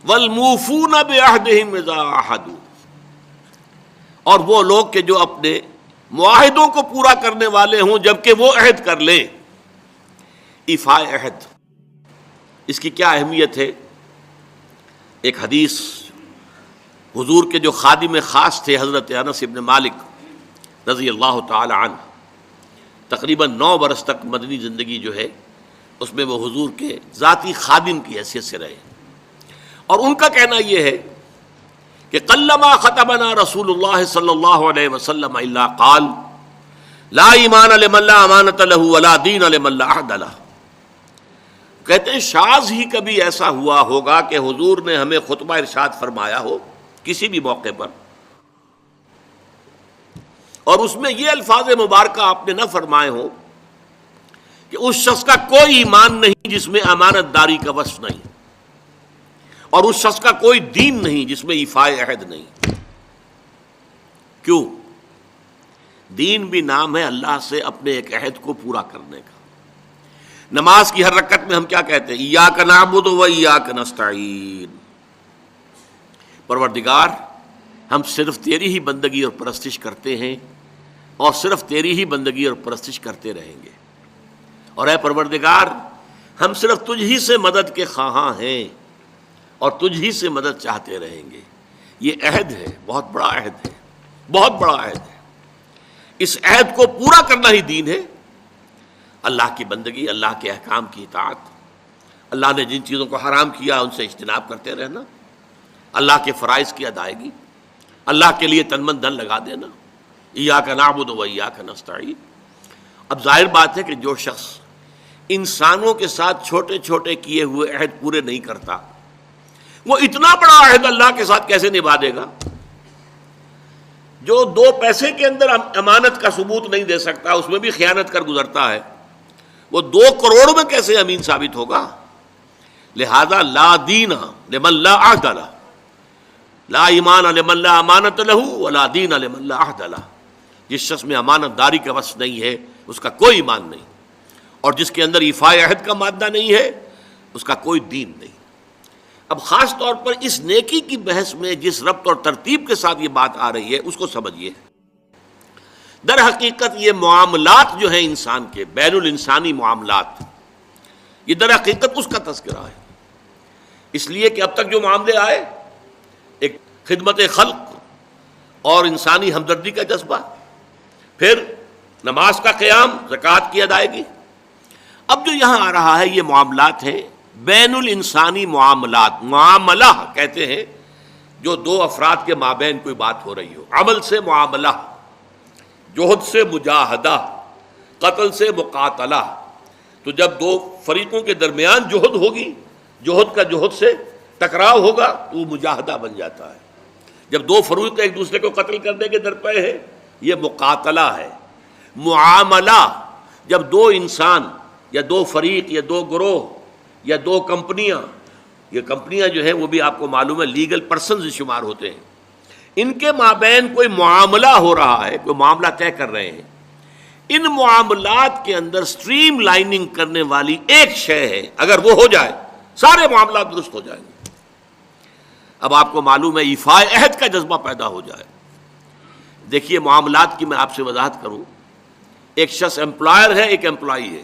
والموفون بعہدہم اذا عاہدوا، اور وہ لوگ کہ جو اپنے معاہدوں کو پورا کرنے والے ہوں جبکہ وہ عہد کر لیں۔ ایفاء عہد، اس کی کیا اہمیت ہے؟ ایک حدیث، حضور کے جو خادم خاص تھے حضرت انس بن مالک رضی اللہ تعالی عنہ، تقریباً 9 برس تک مدنی زندگی جو ہے اس میں وہ حضور کے ذاتی خادم کی حیثیت سے رہے، اور ان کا کہنا یہ ہے کہ قلما خطبنا رسول اللہ صلی اللہ علیہ وسلم الا قال لا ایمان لمن لا امانۃ له ولا دین لمن لا عہد له۔ کہتے ہیں شاذ ہی کبھی ایسا ہوا ہوگا کہ حضور نے ہمیں خطبہ ارشاد فرمایا ہو کسی بھی موقع پر، اور اس میں یہ الفاظ مبارکہ آپ نے نہ فرمائے ہوں کہ اس شخص کا کوئی ایمان نہیں جس میں امانت داری کا وصف نہیں، اور اس شخص کا کوئی دین نہیں جس میں ایفاء عہد نہیں۔ کیوں؟ دین بھی نام ہے اللہ سے اپنے ایک عہد کو پورا کرنے کا۔ نماز کی ہر رکعت میں ہم کیا کہتے ہیں؟ ایاک نعبد و ایاک نستعین، پروردگار ہم صرف تیری ہی بندگی اور پرستش کرتے ہیں، اور صرف تیری ہی بندگی اور پرستش کرتے رہیں گے، اور اے پروردگار ہم صرف تجھ ہی سے مدد کے خواہاں ہیں اور تجھ ہی سے مدد چاہتے رہیں گے۔ یہ عہد ہے، بہت بڑا عہد ہے، بہت بڑا عہد ہے۔ اس عہد کو پورا کرنا ہی دین ہے۔ اللہ کی بندگی، اللہ کے احکام کی اطاعت، اللہ نے جن چیزوں کو حرام کیا ان سے اجتناب کرتے رہنا، اللہ کے فرائض کی ادائیگی، اللہ کے لیے تن من دھن لگا دینا، ایاک نعبد و ایاک نستعین۔ اب ظاہر بات ہے کہ جو شخص انسانوں کے ساتھ چھوٹے چھوٹے کیے ہوئے عہد پورے نہیں کرتا، وہ اتنا بڑا عہد اللہ کے ساتھ کیسے نبھا دے گا؟ جو 2 پیسے کے اندر امانت کا ثبوت نہیں دے سکتا، اس میں بھی خیانت کر گزرتا ہے، وہ 2 کروڑ میں کیسے امین ثابت ہوگا؟ لہذا لا دین لمن لا عہد لہ، لا ایمان لمن لا امانت لہ ولا دین لمن لا عہد لہ۔ جس شخص میں امانت داری کا وصف نہیں ہے اس کا کوئی ایمان نہیں، اور جس کے اندر ایفاء عہد کا مادہ نہیں ہے اس کا کوئی دین نہیں۔ اب خاص طور پر اس نیکی کی بحث میں جس ربط اور ترتیب کے ساتھ یہ بات آ رہی ہے اس کو سمجھیے۔ در حقیقت یہ معاملات جو ہیں انسان کے، بین الانسانی معاملات، یہ در حقیقت اس کا تذکرہ ہے، اس لیے کہ اب تک جو معاملے آئے، ایک خدمت خلق اور انسانی ہمدردی کا جذبہ، پھر نماز کا قیام، زکوٰۃ کی ادائیگی، اب جو یہاں آ رہا ہے یہ معاملات ہیں بین الانسانی معاملات۔ معاملہ کہتے ہیں جو 2 افراد کے مابین کوئی بات ہو رہی ہو، عمل سے معاملہ، جوہد سے مجاہدہ، قتل سے مقاتلہ۔ تو جب 2 فریقوں کے درمیان جوہد ہوگی، جوہد کا جوہد سے ٹکراؤ ہوگا تو وہ مجاہدہ بن جاتا ہے۔ جب 2 فریق ایک دوسرے کو قتل کرنے کے درپے ہیں یہ مقاتلہ ہے۔ معاملہ جب 2 انسان یا 2 فریق یا 2 گروہ یا 2 کمپنیاں، یہ کمپنیاں جو ہیں وہ بھی آپ کو معلوم ہے لیگل پرسنز شمار ہوتے ہیں، ان کے مابین کوئی معاملہ ہو رہا ہے، کوئی معاملہ طے کر رہے ہیں، ان معاملات کے اندر سٹریم لائننگ کرنے والی ایک شے ہے، اگر وہ ہو جائے سارے معاملات درست ہو جائیں گے۔ اب آپ کو معلوم ہے ایفاء عہد کا جذبہ پیدا ہو جائے۔ دیکھیے معاملات کی میں آپ سے وضاحت کروں، ایک شخص امپلائر ہے، ایک امپلائی ہے،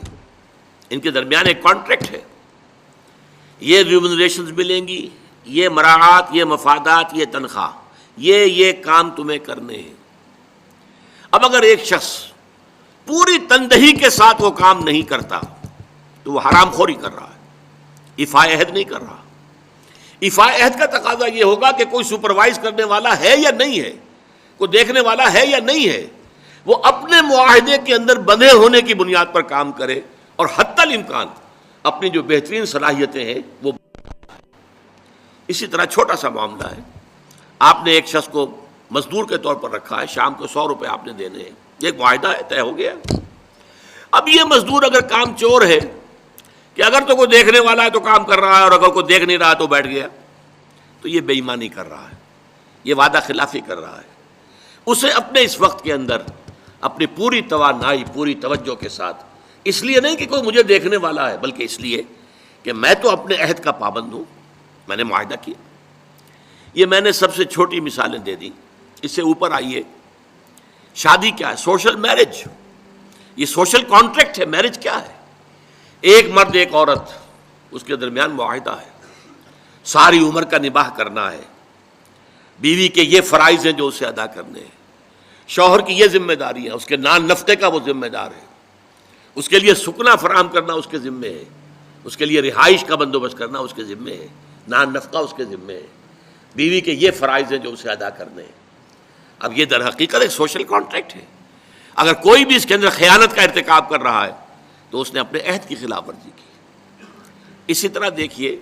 ان کے درمیان ایک کانٹریکٹ ہے، یہ ریمونریشنز ملیں گی، یہ مراعات، یہ مفادات، یہ تنخواہ، یہ کام تمہیں کرنے ہیں۔ اب اگر ایک شخص پوری تندہی کے ساتھ وہ کام نہیں کرتا تو وہ حرام خوری کر رہا ہے، ایفاء عہد نہیں کر رہا۔ ایفاء عہد کا تقاضا یہ ہوگا کہ کوئی سپروائز کرنے والا ہے یا نہیں ہے، کوئی دیکھنے والا ہے یا نہیں ہے، وہ اپنے معاہدے کے اندر بندھے ہونے کی بنیاد پر کام کرے، اور حتی الامکان اپنی جو بہترین صلاحیتیں ہیں وہ۔ اسی طرح چھوٹا سا معاملہ ہے، آپ نے ایک شخص کو مزدور کے طور پر رکھا ہے، شام کو 100 روپے آپ نے دینے ہیں، یہ ایک معاہدہ ہے، طے ہو گیا۔ اب یہ مزدور اگر کام چور ہے کہ اگر تو کوئی دیکھنے والا ہے تو کام کر رہا ہے، اور اگر کوئی دیکھ نہیں رہا تو بیٹھ گیا، تو یہ بے ایمانی کر رہا ہے، یہ وعدہ خلافی کر رہا ہے۔ اسے اپنے اس وقت کے اندر اپنی پوری توانائی، پوری توجہ کے ساتھ، اس لیے نہیں کہ کوئی مجھے دیکھنے والا ہے، بلکہ اس لیے کہ میں تو اپنے عہد کا پابند ہوں، میں نے معاہدہ کیا. یہ میں نے سب سے چھوٹی مثالیں دے دی. اس سے اوپر آئیے, شادی کیا ہے؟ Social marriage. یہ سوشل کانٹریکٹ ہے. میرج کیا ہے؟ ایک مرد ایک عورت, اس کے درمیان معاہدہ ہے, ساری عمر کا نباہ کرنا ہے, بیوی کے یہ فرائض ہیں جو اسے ادا کرنے ہیں, شوہر کی یہ ذمہ داری ہے, اس کے نان نفقے کا وہ ذمہ دار ہے, اس کے لیے سکنا فراہم کرنا اس کے ذمے ہے, اس کے لیے رہائش کا بندوبست کرنا اس کے ذمے ہے, نان نفقہ اس کے ذمے ہے, بیوی کے یہ فرائض ہیں جو اسے ادا کرنے ہیں. اب یہ در حقیقت ایک سوشل کانٹریکٹ ہے. اگر کوئی بھی اس کے اندر خیانت کا ارتکاب کر رہا ہے تو اس نے اپنے عہد کی خلاف ورزی کی. اسی طرح دیکھیے,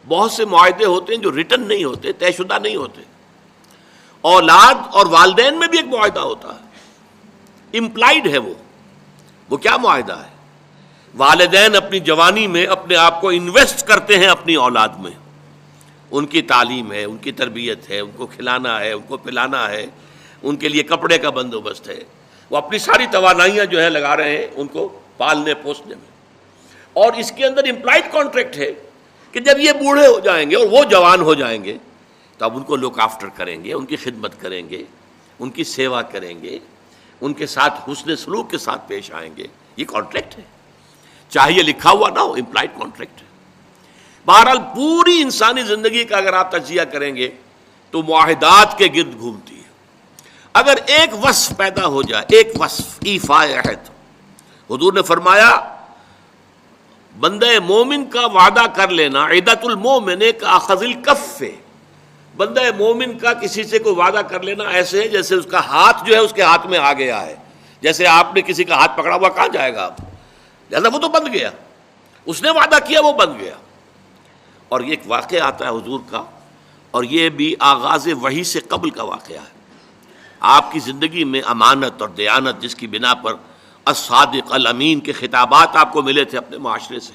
بہت سے معاہدے ہوتے ہیں جو ریٹن نہیں ہوتے, طے شدہ نہیں ہوتے. اولاد اور والدین میں بھی ایک معاہدہ ہوتا ہے, امپلائڈ ہے وہ کیا معاہدہ ہے؟ والدین اپنی جوانی میں اپنے آپ کو انویسٹ کرتے ہیں اپنی اولاد میں, ان کی تعلیم ہے, ان کی تربیت ہے, ان کو کھلانا ہے, ان کو پلانا ہے, ان کے لیے کپڑے کا بندوبست ہے, وہ اپنی ساری توانائیاں جو ہے لگا رہے ہیں ان کو پالنے پوسنے میں. اور اس کے اندر امپلائڈ کانٹریکٹ ہے کہ جب یہ بوڑھے ہو جائیں گے اور وہ جوان ہو جائیں گے تو اب ان کو لک آفٹر کریں گے, ان کی خدمت کریں گے, ان کی سیوا کریں گے, ان کے ساتھ حسن سلوک کے ساتھ پیش آئیں گے. یہ کانٹریکٹ ہے, چاہے یہ لکھا ہوا نہ ہو, امپلائڈ کانٹریکٹ ہے. بہرحال پوری انسانی زندگی کا اگر آپ تجزیہ کریں گے تو معاہدات کے گرد گھومتی ہے. اگر ایک وصف پیدا ہو جائے, ایک وصف ایفاء عہد, حضور نے فرمایا بندہ مومن کا وعدہ کر لینا عدت المومن کاخذ الکف, بندہ مومن کا کسی سے کوئی وعدہ کر لینا ایسے ہے جیسے اس کا ہاتھ جو ہے اس کے ہاتھ میں آ گیا ہے. جیسے آپ نے کسی کا ہاتھ پکڑا ہوا, کہاں جائے گا آپ؟ لہذا وہ تو بند گیا, اس نے وعدہ کیا وہ بند گیا. اور یہ ایک واقعہ آتا ہے حضور کا, اور یہ بھی آغاز وحی سے قبل کا واقعہ ہے. آپ کی زندگی میں امانت اور دیانت, جس کی بنا پر الصادق الامین کے خطابات آپ کو ملے تھے اپنے معاشرے سے.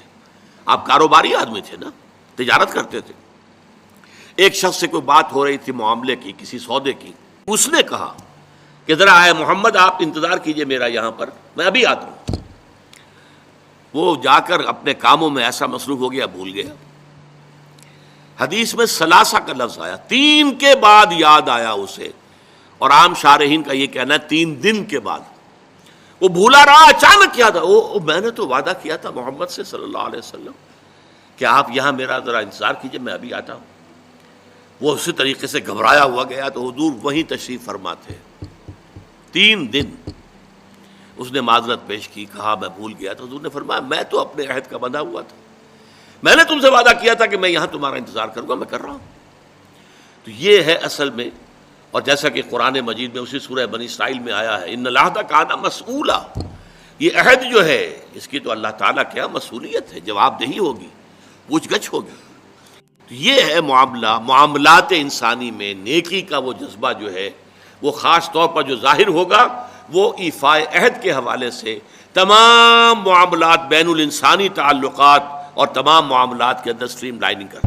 آپ کاروباری آدمی تھے نا, تجارت کرتے تھے. ایک شخص سے کوئی بات ہو رہی تھی معاملے کی, کسی سودے کی. اس نے کہا کہ ذرا آئے محمد آپ انتظار کیجئے میرا یہاں پر, میں ابھی آتا ہوں. وہ جا کر اپنے کاموں میں ایسا مصروف ہو گیا, بھول گیا. حدیث میں ثلاثہ کا لفظ آیا, 3 کے بعد یاد آیا اسے, اور عام شارحین کا یہ کہنا ہے 3 دن کے بعد. وہ بھولا رہا, اچانک یاد آیا, میں نے تو وعدہ کیا تھا محمد سے صلی اللہ علیہ وسلم کہ آپ یہاں میرا ذرا انتظار کیجئے, میں ابھی آتا ہوں. وہ اسی طریقے سے گھبرایا ہوا گیا تو حضور وہیں تشریف فرما تھے. 3 دن اس نے معذرت پیش کی, کہا میں بھول گیا. تو حضور نے فرمایا میں تو اپنے عہد کا بندھا ہوا تھا, میں نے تم سے وعدہ کیا تھا کہ میں یہاں تمہارا انتظار کروں گا, میں کر رہا ہوں. تو یہ ہے اصل میں. اور جیسا کہ قرآن مجید میں اسی سورہ بنی اسرائیل میں آیا ہے, ان العہد کان مسئولا, یہ عہد جو ہے اس کی تو اللہ تعالیٰ کیا مسئولیت ہے, جواب دہی ہوگی, پوچھ گچھ ہوگی. تو یہ ہے معاملہ. معاملات انسانی میں نیکی کا وہ جذبہ جو ہے وہ خاص طور پر جو ظاہر ہوگا وہ ایفاء عہد کے حوالے سے تمام معاملات, بین الانسانی تعلقات اور تمام معاملات کے اندر سٹریم لائننگ کرتا ہے.